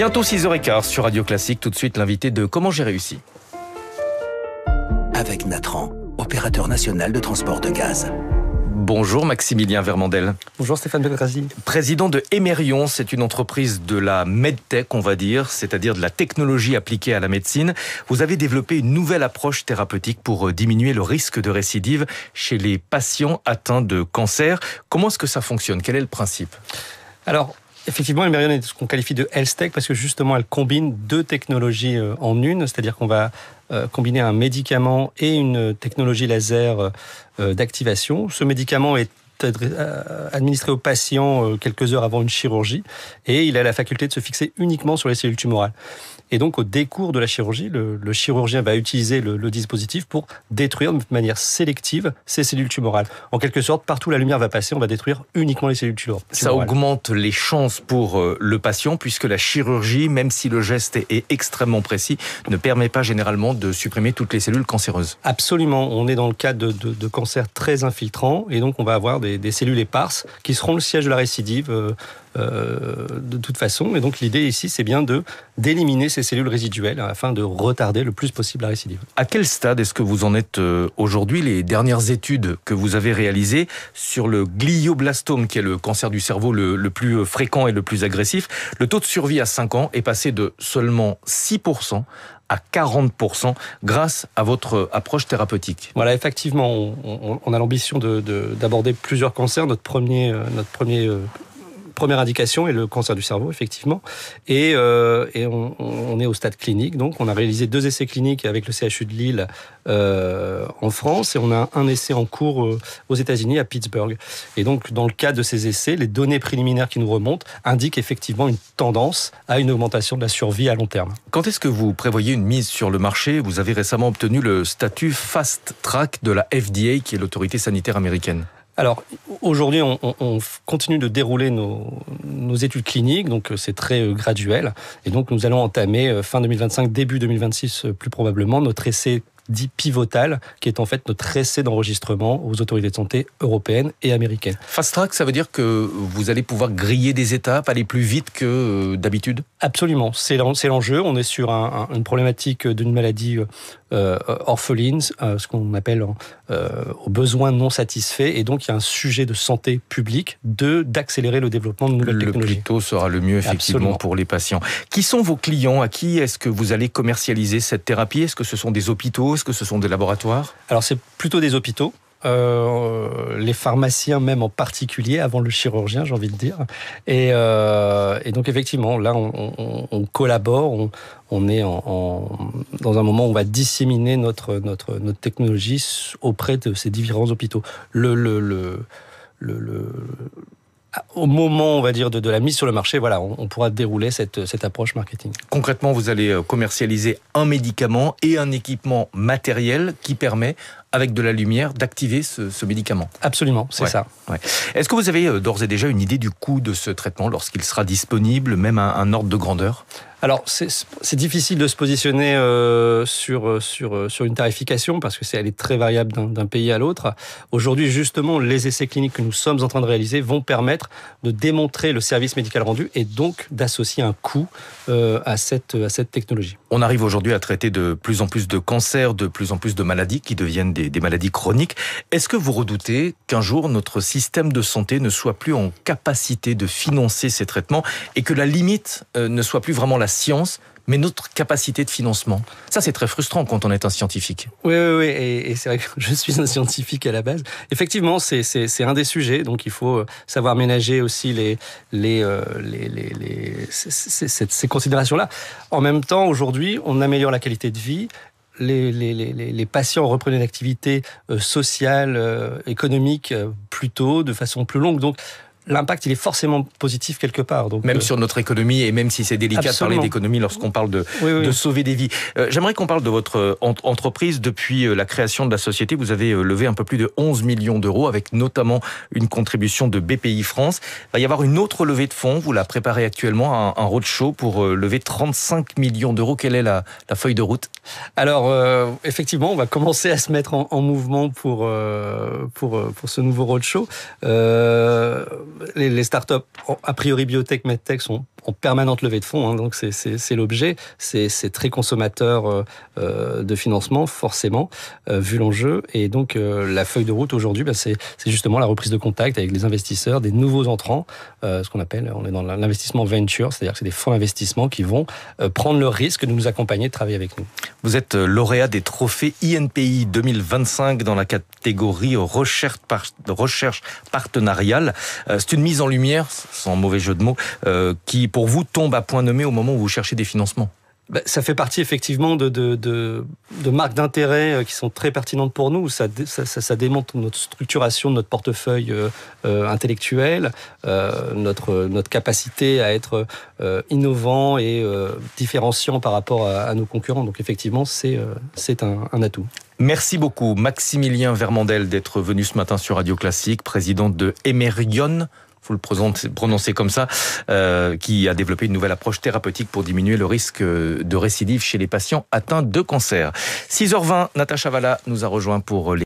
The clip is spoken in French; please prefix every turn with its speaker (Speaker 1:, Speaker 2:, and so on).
Speaker 1: Bientôt 6h15 sur Radio Classique. Tout de suite, l'invité de Comment j'ai réussi.
Speaker 2: Avec Natran, opérateur national de transport de gaz.
Speaker 1: Bonjour Maximilien Vermandel.
Speaker 3: Bonjour Stéphane Belgrazi.
Speaker 1: Président de Emerion, c'est une entreprise de la medtech, on va dire, c'est-à-dire de la technologie appliquée à la médecine. Vous avez développé une nouvelle approche thérapeutique pour diminuer le risque de récidive chez les patients atteints de cancer. Comment est-ce que ça fonctionne? Quel est le principe?
Speaker 3: Alors, effectivement, Emerion est ce qu'on qualifie de health tech parce que justement, elle combine deux technologies en une, c'est-à-dire qu'on va combiner un médicament et une technologie laser d'activation. Ce médicament est administré au patient quelques heures avant une chirurgie et il a la faculté de se fixer uniquement sur les cellules tumorales. Et donc, au décours de la chirurgie, le chirurgien va utiliser le dispositif pour détruire de manière sélective ces cellules tumorales. En quelque sorte, partout où la lumière va passer, on va détruire uniquement les cellules tumorales.
Speaker 1: Ça augmente les chances pour le patient, puisque la chirurgie, même si le geste est extrêmement précis, ne permet pas généralement de supprimer toutes les cellules cancéreuses.
Speaker 3: Absolument. On est dans le cas de cancers très infiltrants, et donc on va avoir des cellules éparses qui seront le siège de la récidive de toute façon. Et donc l'idée ici, c'est bien d'éliminer ces cellules résiduelles afin de retarder le plus possible la récidive.
Speaker 1: À quel stade est-ce que vous en êtes aujourd'hui? Les dernières études que vous avez réalisées sur le glioblastome, qui est le cancer du cerveau le plus fréquent et le plus agressif, le taux de survie à 5 ans est passé de seulement 6% à 40% grâce à votre approche thérapeutique.
Speaker 3: Voilà, effectivement, on a l'ambition d'aborder plusieurs cancers. Notre première indication est le cancer du cerveau, effectivement. Et on est au stade clinique. Donc, on a réalisé 2 essais cliniques avec le CHU de Lille en France. Et on a un essai en cours aux États-Unis, à Pittsburgh. Et donc, dans le cadre de ces essais, les données préliminaires qui nous remontent indiquent effectivement une tendance à une augmentation de la survie à long terme.
Speaker 1: Quand est-ce que vous prévoyez une mise sur le marché? Vous avez récemment obtenu le statut Fast Track de la FDA, qui est l'autorité sanitaire américaine.
Speaker 3: Alors, aujourd'hui, on continue de dérouler nos études cliniques, donc c'est très graduel. Et donc, nous allons entamer fin 2025, début 2026 plus probablement, notre essai dit pivotal, qui est en fait notre essai d'enregistrement aux autorités de santé européennes et américaines.
Speaker 1: Fast Track, ça veut dire que vous allez pouvoir griller des étapes, aller plus vite que d'habitude? Absolument,
Speaker 3: c'est l'enjeu. On est sur une problématique d'une maladie orpheline, ce qu'on appelle aux besoins non satisfaits. Et donc, il y a un sujet de santé publique d'accélérer le développement de nouvelles technologies.
Speaker 1: Le plus tôt sera le mieux, effectivement, absolument, pour les patients. Qui sont vos clients? À qui est-ce que vous allez commercialiser cette thérapie? Est-ce que ce sont des hôpitaux? Est-ce que ce sont des laboratoires? Alors, c'est plutôt des hôpitaux.
Speaker 3: Les pharmaciens même en particulier, avant le chirurgien, j'ai envie de dire. Et donc effectivement, là, on collabore, on est dans un moment où on va disséminer notre technologie auprès de ces différents hôpitaux. Au moment, on va dire, de la mise sur le marché, voilà, on pourra dérouler cette approche marketing.
Speaker 1: Concrètement, vous allez commercialiser un médicament et un équipement matériel qui permet, avec de la lumière, d'activer ce médicament.
Speaker 3: Absolument, c'est ça.
Speaker 1: Ouais. Est-ce que vous avez d'ores et déjà une idée du coût de ce traitement lorsqu'il sera disponible, même un ordre de grandeur?
Speaker 3: Alors, c'est difficile de se positionner sur une tarification parce que elle est très variable d'un pays à l'autre. Aujourd'hui, justement, les essais cliniques que nous sommes en train de réaliser vont permettre de démontrer le service médical rendu et donc d'associer un coût à cette technologie.
Speaker 1: On arrive aujourd'hui à traiter de plus en plus de cancers, de plus en plus de maladies qui deviennent des maladies chroniques. Est-ce que vous redoutez qu'un jour notre système de santé ne soit plus en capacité de financer ces traitements et que la limite ne soit plus vraiment la science, mais notre capacité de financement? Ça, c'est très frustrant quand on est un scientifique.
Speaker 3: Oui, et c'est vrai que je suis un scientifique à la base. Effectivement, c'est un des sujets, donc il faut savoir ménager aussi ces considérations-là. En même temps, aujourd'hui, on améliore la qualité de vie. Les patients reprenaient une activité sociale, économique, plus tôt, de façon plus longue. Donc, l'impact, il est forcément positif quelque part. Donc,
Speaker 1: même sur notre économie, et même si c'est délicat absolument de parler d'économie lorsqu'on parle de sauver des vies. J'aimerais qu'on parle de votre entreprise. Depuis la création de la société, vous avez levé un peu plus de 11 millions d'euros, avec notamment une contribution de BPI France. Il va y avoir une autre levée de fonds. Vous la préparez actuellement, un roadshow pour lever 35 millions d'euros. Quelle est la feuille de route?
Speaker 3: Alors, effectivement, on va commencer à se mettre en mouvement pour ce nouveau roadshow. Les startups, a priori biotech, medtech, sont en permanente levée de fonds, donc c'est l'objet. C'est très consommateur de financement, forcément, vu l'enjeu. Et donc, la feuille de route aujourd'hui, c'est justement la reprise de contact avec les investisseurs, des nouveaux entrants, ce qu'on appelle, on est dans l'investissement venture, c'est-à-dire que c'est des fonds d'investissement qui vont prendre le risque de nous accompagner, de travailler avec nous.
Speaker 1: Vous êtes lauréat des trophées INPI 2025 dans la catégorie recherche partenariale. C'est une mise en lumière, sans mauvais jeu de mots, qui pour vous tombe à point nommé au moment où vous cherchez des financements.
Speaker 3: Ça fait partie effectivement de marques d'intérêt qui sont très pertinentes pour nous. Ça démontre notre structuration de notre portefeuille intellectuel, notre capacité à être innovant et différenciant par rapport à nos concurrents. Donc effectivement, c'est un atout.
Speaker 1: Merci beaucoup Maximilien Vermandel d'être venu ce matin sur Radio Classique, président de Emerion. Vous le prononcez comme ça, qui a développé une nouvelle approche thérapeutique pour diminuer le risque de récidive chez les patients atteints de cancer. 6h20, Natacha Valla nous a rejoint pour les